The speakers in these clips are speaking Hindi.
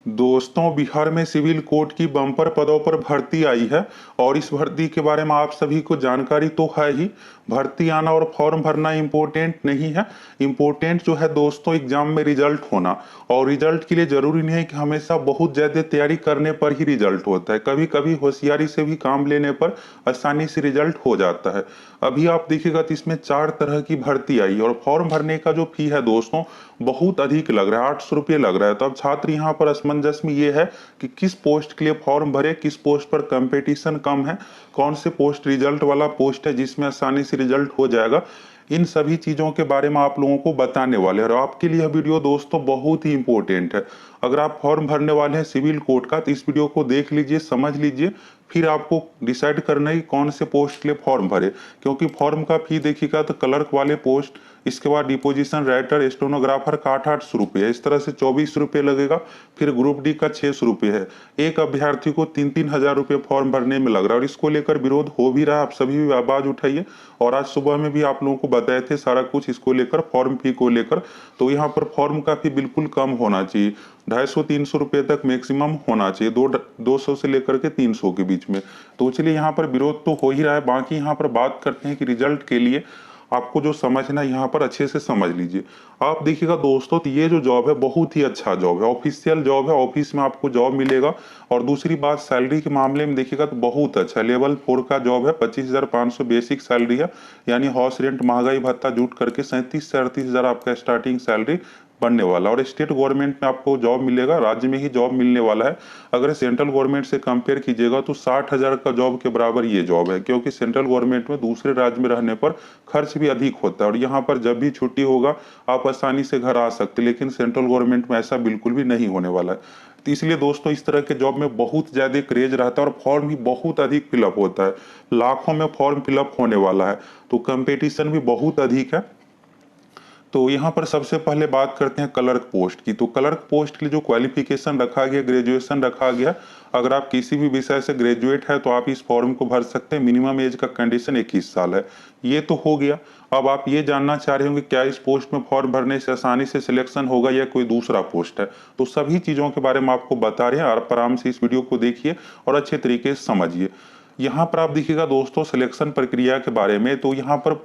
दोस्तों, बिहार में सिविल कोर्ट की बम्पर पदों पर भर्ती आई है और इस भर्ती के बारे में आप सभी को जानकारी तो है ही। भर्ती आना और फॉर्म भरना इम्पोर्टेंट नहीं है। इम्पोर्टेंट जो है दोस्तों, एग्जाम में रिजल्ट होना। और रिजल्ट के लिए जरूरी नहीं है कि हमेशा बहुत ज्यादा तैयारी करने पर ही रिजल्ट होता है। कभी कभी होशियारी से भी काम लेने पर आसानी से रिजल्ट हो जाता है। अभी आप देखिएगा तो इसमें 4 तरह की भर्ती आई और फॉर्म भरने का जो फी है दोस्तों, बहुत अधिक लग रहा है, 800 रुपये लग रहा है। तो अब छात्र यहाँ पर असमंजस में ये है कि किस पोस्ट के लिए फॉर्म भरे, किस पोस्ट पर कंपटीशन कम है, कौन से पोस्ट रिजल्ट वाला पोस्ट है जिसमें आसानी से रिजल्ट हो जाएगा। इन सभी चीजों के बारे में आप लोगों को बताने वाले हैं और आपके लिए यह वीडियो दोस्तों बहुत ही इंपॉर्टेंट है। अगर आप फॉर्म भरने वाले हैं सिविल कोर्ट का तो इस वीडियो को देख लीजिए, समझ लीजिए, फिर आपको डिसाइड करना है कि कौन से पोस्ट के लिए फॉर्म भरे। क्योंकि फॉर्म का फी देखिएगा तो क्लर्क वाले पोस्ट, इसके बाद डिपोजिशन राइटर, स्टेनोग्राफर का 800 रुपये है, इस तरह से 24 रुपये लगेगा। फिर ग्रुप डी का 600 रुपये है। एक अभ्यर्थी को 3-3 हजार रुपये फॉर्म भरने में लग रहा है और इसको लेकर विरोध हो भी रहा है। आप सभी भी आवाज उठाइए। और आज सुबह में भी आप लोगों को बताए थे सारा कुछ इसको लेकर, फॉर्म फी को लेकर। तो यहाँ पर फॉर्म का फी बिल्कुल कम होना चाहिए, 250-300 रुपये तक मैक्सिमम होना चाहिए, 200 से लेकर के 300 के बीच में। तो चलिए, यहाँ पर विरोध तो हो ही रहा है। बाकी यहाँ पर बात करते हैं कि रिजल्ट के लिए आपको जो समझना है यहाँ पर अच्छे से समझ लीजिए। आप देखिएगा दोस्तों, तो ये जो जॉब है बहुत ही अच्छा जॉब है, ऑफिशियल जॉब है, ऑफिस में आपको जॉब मिलेगा। और दूसरी बात, सैलरी के मामले में देखिएगा तो बहुत अच्छा, लेवल 4 का जॉब है, 25,500 बेसिक सैलरी है। यानी हाउस रेंट, महंगाई भत्ता जुट करके 37 से 38 हजार आपका स्टार्टिंग सैलरी बनने वाला। और स्टेट गवर्नमेंट में आपको जॉब मिलेगा, राज्य में ही जॉब मिलने वाला है। अगर सेंट्रल गवर्नमेंट से कंपेयर कीजिएगा तो 60,000 का जॉब के बराबर ये जॉब है। क्योंकि सेंट्रल गवर्नमेंट में दूसरे राज्य में रहने पर खर्च भी अधिक होता है और यहाँ पर जब भी छुट्टी होगा आप आसानी से घर आ सकते, लेकिन सेंट्रल गवर्नमेंट में ऐसा बिल्कुल भी नहीं होने वाला है। तो इसलिए दोस्तों, इस तरह के जॉब में बहुत ज्यादा क्रेज रहता है और फॉर्म भी बहुत अधिक फिलअप होता है। लाखों में फॉर्म फिलअप होने वाला है, तो कंपटीशन भी बहुत अधिक है। तो यहाँ पर सबसे पहले बात करते हैं क्लर्क पोस्ट की। तो क्लर्क पोस्ट के लिए जो क्वालिफिकेशन रखा गया, ग्रेजुएशन रखा गया। अगर आप किसी भी विषय से ग्रेजुएट है तो आप इस फॉर्म को भर सकते हैं। मिनिमम एज का कंडीशन 21 साल है। ये तो हो गया। अब आप ये जानना चाह रहे होंगे क्या इस पोस्ट में फॉर्म भरने से आसानी से सिलेक्शन होगा या कोई दूसरा पोस्ट है। तो सभी चीजों के बारे में आपको बता रहे हैं। आप आराम से इस वीडियो को देखिए और अच्छे तरीके से समझिए। यहाँ पर आप देखिएगा दोस्तों सिलेक्शन प्रक्रिया के बारे में। तो यहाँ पर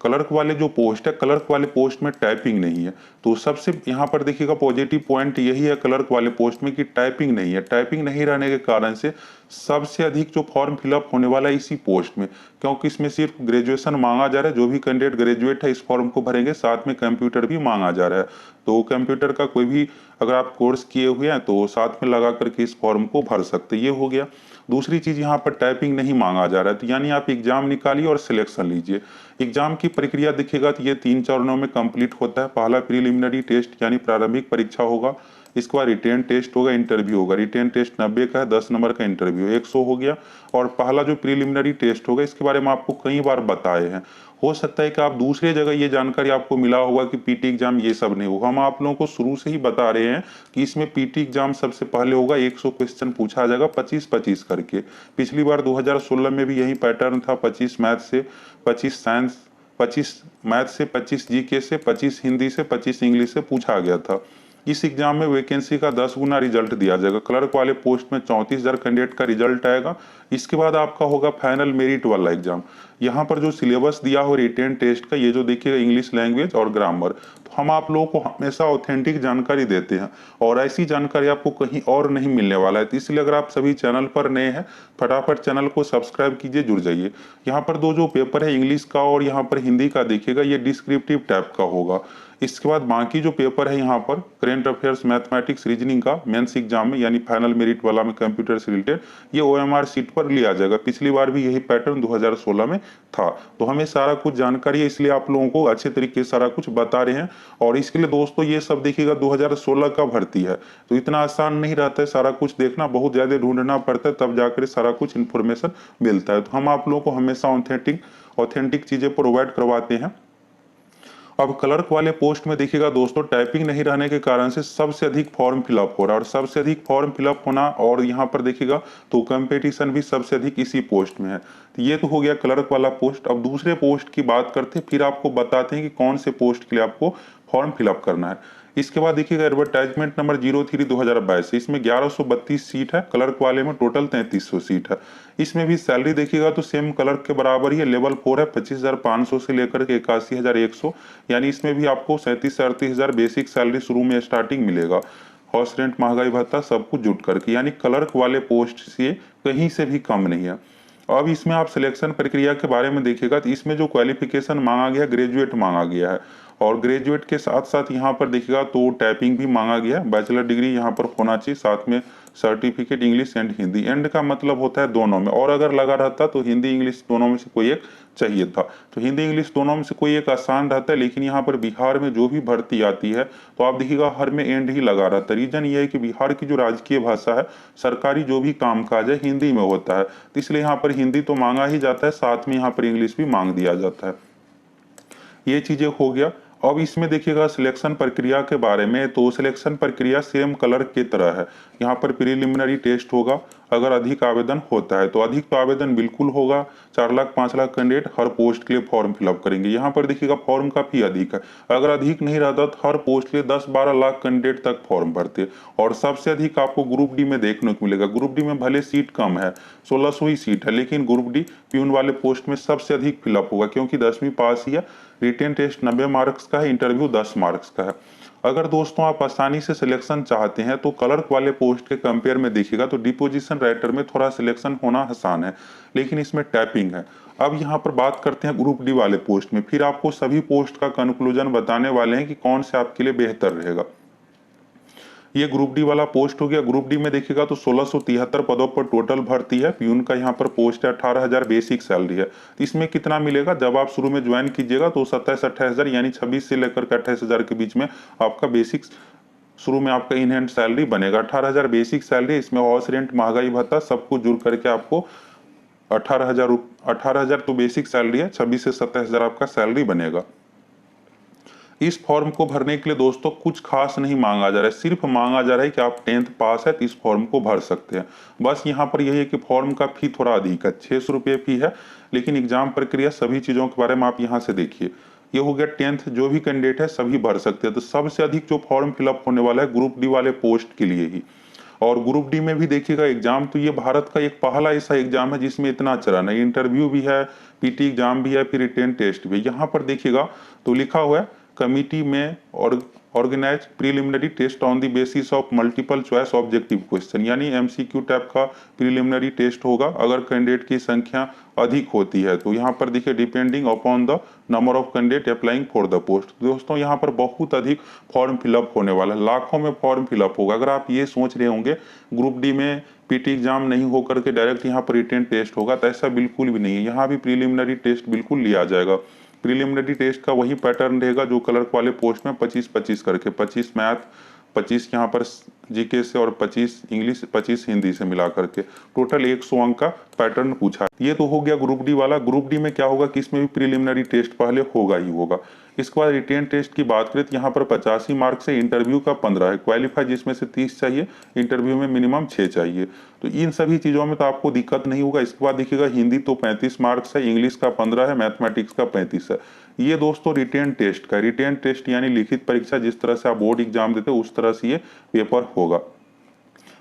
क्लर्क वाले जो पोस्ट है, क्लर्क वाले पोस्ट में टाइपिंग नहीं है। तो सबसे यहाँ पर देखिएगा पॉजिटिव पॉइंट यही है क्लर्क वाले पोस्ट में कि टाइपिंग नहीं है। टाइपिंग नहीं रहने के कारण से सबसे अधिक जो फॉर्म फिलअप होने वाला है इसी पोस्ट में। क्योंकि इसमें सिर्फ ग्रेजुएशन मांगा जा रहा है। जो भी कैंडिडेट ग्रेजुएट है इस फॉर्म को भरेंगे, साथ में कंप्यूटर भी मांगा जा रहा है। तो कंप्यूटर का कोई भी अगर आप कोर्स किए हुए हैं तो साथ में लगा करके इस फॉर्म को भर सकते, ये हो गया। दूसरी चीज, यहाँ पर टाइपिंग नहीं मांगा जा रहा है। तो यानी आप एग्जाम निकालिए और सिलेक्शन लीजिए। एग्जाम की प्रक्रिया देखिएगा तो ये 3 चरणों में कंप्लीट होता है। पहला प्रीलिमिनरी टेस्ट यानी प्रारंभिक परीक्षा होगा। इसके बाद रिटेन टेस्ट होगा, इंटरव्यू होगा। रिटेन टेस्ट 90 का है, 10 नंबर का इंटरव्यू 100 हो गया। और पहला जो प्रीलिमिनरी टेस्ट होगा इसके बारे में आपको कई बार बताए हैं। हो सकता है कि आप दूसरी जगह ये जानकारी आपको मिला होगा कि पीटी एग्जाम ये सब नहीं होगा। हम आप लोगों को शुरू से ही बता रहे हैं कि इसमें पीटी एग्जाम सबसे पहले होगा। 100 क्वेश्चन पूछा जाएगा 25-25 करके। पिछली बार 2016 में भी यही पैटर्न था, 25 मैथ से, 25 साइंस, 25 मैथ से, 25 जीके से, 25 हिंदी से, 25 इंग्लिश से पूछा गया था। इस एग्जाम में वैकेंसी का 10 गुना रिजल्ट दिया जाएगा। क्लर्क वाले पोस्ट में 34,000 कैंडिडेट का रिजल्ट आएगा। इसके बाद आपका होगा फाइनल मेरिट वाला एग्जाम। यहाँ पर जो सिलेबस दिया हो रिटेन टेस्ट का, ये जो देखिएगा इंग्लिश लैंग्वेज और ग्रामर। तो हम आप लोगों को हमेशा ऑथेंटिक जानकारी देते हैं और ऐसी जानकारी आपको कहीं और नहीं मिलने वाला है। तो इसलिए अगर आप सभी चैनल पर नए हैं, फटाफट चैनल को सब्सक्राइब कीजिए, जुड़ जाइए। यहाँ पर दो जो पेपर है इंग्लिश का और यहाँ पर हिंदी का देखिएगा, ये डिस्क्रिप्टिव टाइप का होगा। इसके बाद बाकी जो पेपर है यहाँ पर करेंट अफेयर्स, मैथमेटिक्स, रीजनिंग का मेंस एग्जाम में यानी फाइनल मेरिट वाला में कंप्यूटर से रिलेटेड, ये ओएमआर सीट पर लिया जाएगा। पिछली बार भी यही पैटर्न 2016 में था। तो हमें सारा कुछ जानकारी है, इसलिए आप लोगों को अच्छे तरीके से सारा कुछ बता रहे हैं। और इसके लिए दोस्तों ये सब देखिएगा 2016 का भर्ती है, तो इतना आसान नहीं रहता है सारा कुछ देखना, बहुत ज्यादा ढूंढना पड़ता है, तब जाकर सारा कुछ इन्फॉर्मेशन मिलता है। तो हम आप लोगों को हमेशा ऑथेंटिक चीजें प्रोवाइड करवाते हैं। अब क्लर्क वाले पोस्ट में देखिएगा दोस्तों, टाइपिंग नहीं रहने के कारण से सबसे अधिक फॉर्म फिलअप हो रहा है और सबसे अधिक फॉर्म फिलअप होना, और यहाँ पर देखिएगा तो कंपटीशन भी सबसे अधिक इसी पोस्ट में है। तो ये तो हो गया क्लर्क वाला पोस्ट। अब दूसरे पोस्ट की बात करते हैं, फिर आपको बताते हैं कि कौन से पोस्ट के लिए आपको फॉर्म फिलअप करना है। इसके बाद देखिएगा एडवर्टाइजमेंट नंबर 03/2022, इसमें 1132 सीट है, क्लर्क वाले में टोटल 3300 सीट है। इसमें भी सैलरी देखिएगा तो सेम क्लर्क के बराबर ही है, लेवल 4 है, 25,500 से लेकर के 81,100, यानी इसमें भी आपको 37 से 38,000 बेसिक सैलरी शुरू में स्टार्टिंग मिलेगा। हाउस रेंट, महंगाई भत्ता सब कुछ जुट करके, यानी क्लर्क वाले पोस्ट से कहीं से भी कम नहीं है। अब इसमें आप सिलेक्शन प्रक्रिया के बारे में देखिएगा तो इसमें जो क्वालिफिकेशन मांगा गया है, ग्रेजुएट मांगा गया है, और ग्रेजुएट के साथ साथ यहाँ पर देखिएगा तो टाइपिंग भी मांगा गया है, बैचलर डिग्री यहाँ पर होना चाहिए, साथ में certificate English and Hindi. And का मतलब होता है दोनों में, और अगर लगा रहता तो हिंदी इंग्लिश दोनों में से कोई एक चाहिए था, तो हिंदी इंग्लिश दोनों में से कोई एक आसान रहता है। लेकिन यहाँ पर बिहार में जो भी भर्ती आती है तो आप देखिएगा हर में एंड ही लगा रहता है। रीजन ये है कि बिहार की जो राजकीय भाषा है, सरकारी जो भी कामकाज है हिंदी में होता है, तो इसलिए यहाँ पर हिंदी तो मांगा ही जाता है, साथ में यहाँ पर इंग्लिश भी मांग दिया जाता है। ये चीजें हो गया। अब इसमें देखिएगा सिलेक्शन प्रक्रिया के बारे में, तो सिलेक्शन प्रक्रिया सेम क्लर्क की तरह है। यहाँ पर प्रीलिमिनरी टेस्ट होगा, अगर अधिक आवेदन होता है तो अधिक तो आवेदन बिल्कुल होगा, 4 लाख 5 लाख कैंडिडेट हर पोस्ट के लिए फॉर्म फिलअप करेंगे। यहाँ पर देखिएगा फॉर्म काफी अधिक है, अगर अधिक नहीं रहता तो हर पोस्ट के लिए 10-12 लाख कैंडिडेट तक फॉर्म भरते। और सबसे अधिक आपको ग्रुप डी में देखने को मिलेगा। ग्रुप डी में भले सीट कम है, 1600 ही सीट है, लेकिन ग्रुप डी प्यून वाले पोस्ट में सबसे अधिक फिलअप होगा, क्योंकि 10वीं पास ही है। रिटेन टेस्ट 90 मार्क्स का है, इंटरव्यू 10 मार्क्स का है। अगर दोस्तों आप आसानी से सिलेक्शन चाहते हैं तो क्लर्क वाले पोस्ट के कंपेयर में देखिएगा तो डिपोजिशन राइटर में थोड़ा सिलेक्शन होना आसान है, लेकिन इसमें टाइपिंग है। अब यहाँ पर बात करते हैं ग्रुप डी वाले पोस्ट में, फिर आपको सभी पोस्ट का कंक्लूजन बताने वाले हैं कि कौन से आपके लिए बेहतर रहेगा। ये ग्रुप डी वाला पोस्ट हो गया। ग्रुप डी में देखिएगा तो 1673 पदों पर टोटल भर्ती है। प्यून का यहाँ पर पोस्ट है, 18,000 बेसिक सैलरी है। इसमें कितना मिलेगा, जब आप शुरू में ज्वाइन कीजिएगा तो 27-28,000 यानी 26 से लेकर के 28,000 के बीच में आपका बेसिक शुरू में आपका इन हैंड सैलरी बनेगा। 18,000 बेसिक सैलरी, इसमें हाउस रेंट, महंगाई भत्ता सब कुछ जुड़ करके आपको 18,000 तो बेसिक सैलरी है, 26 से 27,000 आपका सैलरी बनेगा। इस फॉर्म को भरने के लिए दोस्तों कुछ खास नहीं मांगा जा रहा है, सिर्फ मांगा जा रहा है कि आप 10th पास है तो इस फॉर्म को भर सकते हैं। बस यहाँ पर यही है कि फॉर्म का फी थोड़ा अधिक है, 600 रुपये फी है, लेकिन एग्जाम प्रक्रिया सभी चीजों के बारे में आप यहाँ से देखिए। ये हो गया 10th, जो भी कैंडिडेट है सभी भर सकते हैं। तो सबसे अधिक जो फॉर्म फिलअप होने वाला है ग्रुप डी वाले पोस्ट के लिए ही। और ग्रुप डी में भी देखिएगा एग्जाम, तो ये भारत का एक पहला ऐसा एग्जाम है जिसमें इतना चरण है, इंटरव्यू भी है, पीटी एग्जाम भी है, फिर रिटेन टेस्ट भी। यहाँ पर देखिएगा तो लिखा हुआ है कमिटी में और organise preliminary test on the basis of multiple choice objective question, यानी एमसीक्यू टाइप का प्रीलिमिनरी टेस्ट होगा। अगर कैंडिडेट की संख्या अधिक होती है तो यहाँ पर देखिए depending upon the number of candidate applying for the post. दोस्तों यहाँ पर बहुत अधिक फॉर्म फिलअप होने वाला है, लाखों में फॉर्म फिलअप होगा। अगर आप ये सोच रहे होंगे ग्रुप डी में पीटी एग्जाम नहीं होकर के डायरेक्ट यहाँ पर रिटेन टेस्ट होगा, तो ऐसा बिल्कुल भी नहीं है। यहाँ भी प्रीलिमिनरी टेस्ट बिल्कुल लिया जाएगा। प्रीलिमिनरी टेस्ट का वही पैटर्न रहेगा जो क्लर्क वाले पोस्ट में 25-25 करके, 25 मैथ, 25 यहाँ पर जीके से और 25 इंग्लिश, 25 हिंदी से मिला करके टोटल 100 अंक का पैटर्न पूछा है। ये तो हो गया ग्रुप डी वाला। ग्रुप डी में क्या होगा कि इसमें भी प्रीलिमिनरी टेस्ट पहले होगा ही होगा। इसके बाद रिटेन टेस्ट की बात करें तो यहाँ पर 85 मार्क्स से, इंटरव्यू का 15 है, क्वालिफाई जिसमें से 30 चाहिए, इंटरव्यू में मिनिमम 6 चाहिए। तो इन सभी चीजों में तो आपको दिक्कत नहीं होगा। इसके बाद देखिएगा हिंदी तो 35 मार्क्स है, इंग्लिश का 15 है, मैथमेटिक्स का 35 है। ये दोस्तों रिटेन टेस्ट का, रिटेन टेस्ट यानी लिखित परीक्षा, जिस तरह से आप बोर्ड एग्जाम देते हो उस तरह से ये पेपर होगा।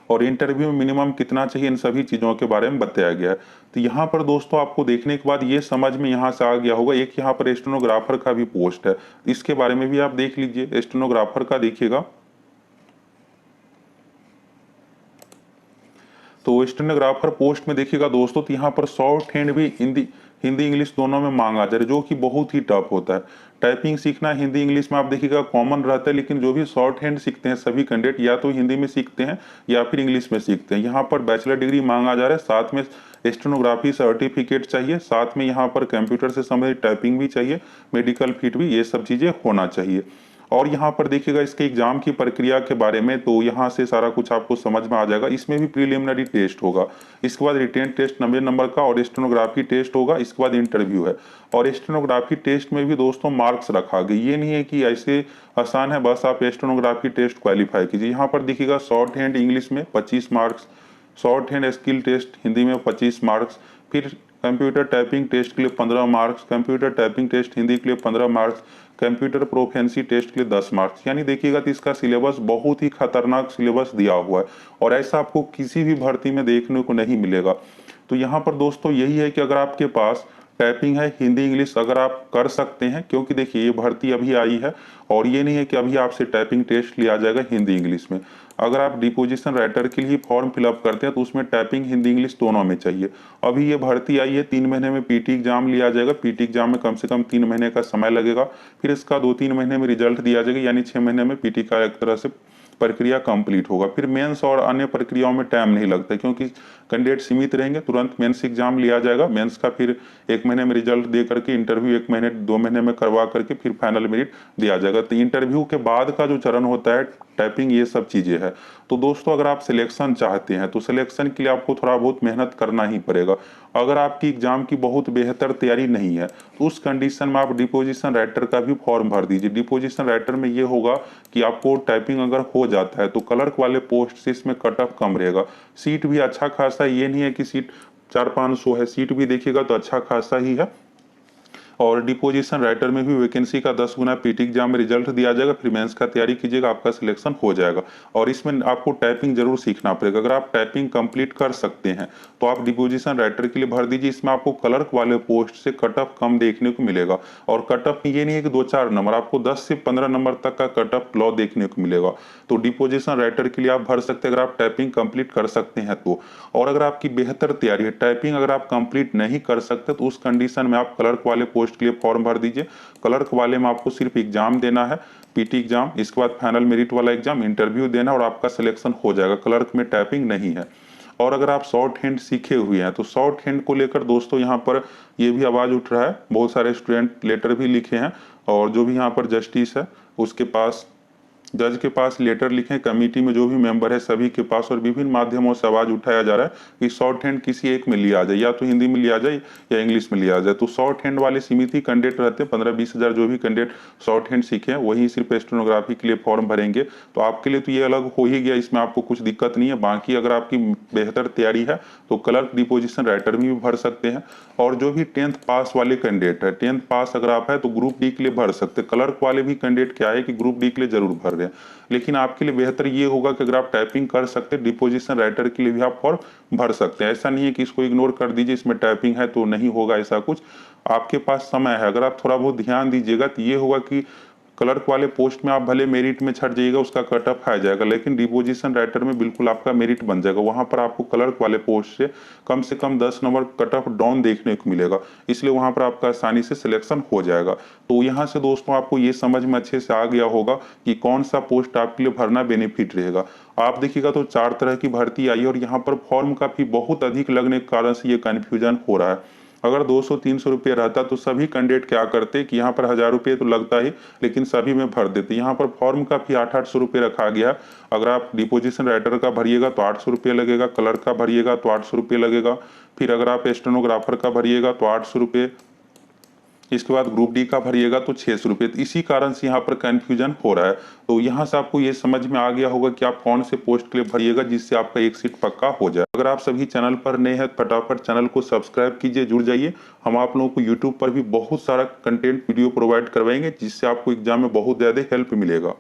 और इंटरव्यू में मिनिमम कितना चाहिए, इन सभी चीजों के बारे में बताया गया है। तो यहाँ पर दोस्तों आपको देखने के बाद ये समझ में यहाँ से आ गया होगा, एक यहाँ पर स्टेनोग्राफर का भी पोस्ट है, इसके बारे में भी आप देख लीजिए। स्टेनोग्राफर का देखिएगा तो स्टेनोग्राफर पोस्ट में देखिएगा दोस्तों, तो यहाँ पर शॉर्ट हैंड भी हिंदी इंग्लिश दोनों में मांगा जा रहा है, जो कि बहुत ही टफ होता है। टाइपिंग सीखना हिंदी इंग्लिश में आप देखिएगा कॉमन रहता है, लेकिन जो भी शॉर्ट हैंड सीखते हैं सभी कैंडिडेट या तो हिंदी में सीखते हैं या फिर इंग्लिश में सीखते हैं। यहाँ पर बैचलर डिग्री मांगा जा रहा है, साथ में स्टेनोग्राफी सर्टिफिकेट चाहिए, साथ में यहाँ पर कंप्यूटर से संबंधित टाइपिंग भी चाहिए, मेडिकल फिट भी, ये सब चीजें होना चाहिए। और यहाँ पर देखिएगा इसके एग्जाम की प्रक्रिया के बारे में, तो यहाँ से सारा कुछ आपको समझ में आ जाएगा। इसमें भी प्रीलिमिनरी टेस्ट होगा, इसके बाद रिटेन टेस्ट 90 नंबर का और स्टेनोग्राफी टेस्ट होगा, इसके बाद इंटरव्यू है। और स्टेनोग्राफी टेस्ट में भी दोस्तों मार्क्स रखा गया, ये नहीं है कि ऐसे आसान है बस आप स्टेनोग्राफी टेस्ट क्वालिफाई कीजिए। यहाँ पर देखिएगा शॉर्ट हैंड इंग्लिश में 25 marks, short hand skill test Hindi में 25 मार्क्स, फिर कंप्यूटर टाइपिंग टेस्ट के लिए 15 marks, computer typing test Hindi के लिए 15 मार्क्स, कंप्यूटर प्रोफेंसी टेस्ट के लिए 10 मार्क्स। यानी देखिएगा तो इसका सिलेबस बहुत ही खतरनाक सिलेबस दिया हुआ है और ऐसा आपको किसी भी भर्ती में देखने को नहीं मिलेगा। तो यहाँ पर दोस्तों यही है कि अगर आपके पास टाइपिंग है हिंदी इंग्लिश अगर आप कर सकते हैं, क्योंकि देखिए ये भर्ती अभी आई है और ये नहीं है कि अभी आपसे टाइपिंग टेस्ट लिया जाएगा हिंदी इंग्लिश में। अगर आप डिपोजिशन राइटर के लिए फॉर्म फिलअप करते हैं तो उसमें टाइपिंग हिंदी इंग्लिश दोनों में चाहिए। अभी ये भर्ती आई है, 3 महीने में पीटी एग्जाम लिया जाएगा। पीटी एग्जाम में कम से कम 3 महीने का समय लगेगा, फिर इसका 2-3 महीने में रिजल्ट दिया जाएगा, यानी 6 महीने में पीटी का एक तरह से प्रक्रिया कंप्लीट होगा। फिर मेंस और अन्य प्रक्रियाओं में टाइम नहीं लगता, क्योंकि कैंडिडेट सीमित रहेंगे, तुरंत मेंस एग्जाम लिया जाएगा। मेंस का फिर 1 महीने में रिजल्ट दे करके इंटरव्यू 1 महीने 2 महीने में करवा करके फिर फाइनल मेरिट दिया जाएगा। तो इंटरव्यू के बाद का जो चरण होता है टाइपिंग, ये सब चीजें है। तो दोस्तों अगर आप सिलेक्शन चाहते हैं तो सिलेक्शन के लिए आपको थोड़ा बहुत मेहनत करना ही पड़ेगा। अगर आपकी एग्जाम की बहुत बेहतर तैयारी नहीं है तो उस कंडीशन में आप डिपोजिशन राइटर का भी फॉर्म भर दीजिए। डिपोजिशन राइटर में ये होगा कि आपको टाइपिंग अगर हो जाता है तो क्लर्क वाले पोस्ट से इसमें कट ऑफ कम रहेगा। सीट भी अच्छा खासा, ये नहीं है कि सीट 400-500 है, सीट भी देखिएगा तो अच्छा खासा ही है। और डिपोजिशन राइटर में भी वैकेंसी का 10 गुना पीटी एग्जाम में रिजल्ट दिया जाएगा, फिर मेंस का तैयारी कीजिएगा, आपका सिलेक्शन हो जाएगा। और इसमें आपको टाइपिंग जरूर सीखना पड़ेगा। अगर आप टाइपिंग कंप्लीट कर सकते हैं तो आप डिपोजिशन राइटर के लिए भर दीजिए। इसमें आपको क्लर्क वाले पोस्ट से कट ऑफ कम देखने को मिलेगा और कट ऑफ ये नहीं है कि 2-4 नंबर, आपको 10 से 15 नंबर तक का कट ऑफ लॉ देखने को मिलेगा। तो डिपोजिशन राइटर के लिए आप भर सकते हैं अगर आप टाइपिंग कंप्लीट कर सकते हैं तो। और अगर आपकी बेहतर तैयारी है, टाइपिंग अगर आप कंप्लीट नहीं कर सकते तो उस कंडीशन में आप क्लर्क वाले पोस्ट के लिए फॉर्म भर दीजिए। क्लर्क वाले में आपको सिर्फ एग्जाम देना है, पीटी एग्जाम, इसके बाद फाइनल मेरिट वाला एग्जाम, इंटरव्यू देना और आपका सिलेक्शन हो जाएगा। क्लर्क में टाइपिंग नहीं है। और अगर आप शॉर्ट हैंड सीखे हुए हैं तो शॉर्ट हैंड को लेकर दोस्तों यहाँ पर ये भी आवाज उठ रहा है, बहुत सारे स्टूडेंट लेटर भी लिखे हैं और जो भी यहाँ पर जस्टिस है उसके पास, जज के पास लेटर लिखे, कमेटी में जो भी मेंबर है सभी के पास, और विभिन्न माध्यमों से आवाज उठाया जा रहा है कि शॉर्ट हैंड किसी एक में लिया जाए, या तो हिंदी में लिया जाए या इंग्लिश में लिया जाए। तो शॉर्ट हैंड वाले सीमित ही कैंडिडेट रहते हैं, 15-20 हजार जो भी कैंडिडेट शॉर्ट हैंड सीखे हैं वही सिर्फ स्टेनोग्राफी के लिए फॉर्म भरेंगे। तो आपके लिए तो ये अलग हो ही गया, इसमें आपको कुछ दिक्कत नहीं है। बाकी अगर आपकी बेहतर तैयारी है तो क्लर्क डिपोजिशन राइटर में भी भर सकते हैं। और जो भी 10th पास वाले कैंडिडेट है, 10th पास अगर आप है तो ग्रुप डी के लिए भर सकते हैं। क्लर्क वाले भी कैंडिडेट क्या है कि ग्रुप डी के लिए जरूर भर रहे हैं, लेकिन आपके लिए बेहतर ये होगा कि अगर आप टाइपिंग कर सकते हैं डिपोजिशन राइटर के लिए भी आप फॉर्म भर सकते हैं। ऐसा नहीं है कि इसको इग्नोर कर दीजिए, इसमें टाइपिंग है तो नहीं होगा, ऐसा कुछ आपके पास समय है। अगर आप थोड़ा बहुत ध्यान दीजिएगा तो ये होगा कि क्लर्क वाले पोस्ट में आप भले मेरिट में छट जाइएगा, उसका कट ऑफ आ जाएगा, लेकिन डिपोजिशन राइटर में बिल्कुल आपका मेरिट बन जाएगा। वहां पर आपको क्लर्क वाले पोस्ट से कम 10 नंबर कट ऑफ डाउन देखने को मिलेगा, इसलिए वहां पर आपका आसानी से सिलेक्शन हो जाएगा। तो यहाँ से दोस्तों आपको ये समझ में अच्छे से आ गया होगा कि कौन सा पोस्ट आपके लिए भरना बेनिफिट रहेगा। आप देखिएगा तो 4 तरह की भर्ती आई और यहाँ पर फॉर्म का फी बहुत अधिक लगने के कारण से ये कन्फ्यूजन हो रहा है। अगर 200-300 रुपये रहता तो सभी कैंडिडेट क्या करते कि यहाँ पर 1000 रुपये तो लगता ही, लेकिन सभी में भर देते। यहाँ पर फॉर्म का फी 800 रुपये रखा गया। अगर आप डिपोजिशन राइटर का भरिएगा तो 800 रुपये लगेगा, क्लर्क का भरिएगा तो 800 रुपये लगेगा, फिर अगर आप स्टेनोग्राफर का भरिएगा तो 800 रुपये, इसके बाद ग्रुप डी का भरिएगा तो 600 रुपये। तो इसी कारण से यहाँ पर कंफ्यूजन हो रहा है। तो यहाँ से आपको ये समझ में आ गया होगा कि आप कौन से पोस्ट के लिए भरिएगा जिससे आपका एक सीट पक्का हो जाए। अगर आप सभी चैनल पर नए हैं फटाफट चैनल को सब्सक्राइब कीजिए, जुड़ जाइए। हम आप लोगों को यूट्यूब पर भी बहुत सारा कंटेंट वीडियो प्रोवाइड करवाएंगे जिससे आपको एग्जाम में बहुत ज्यादा हेल्प मिलेगा।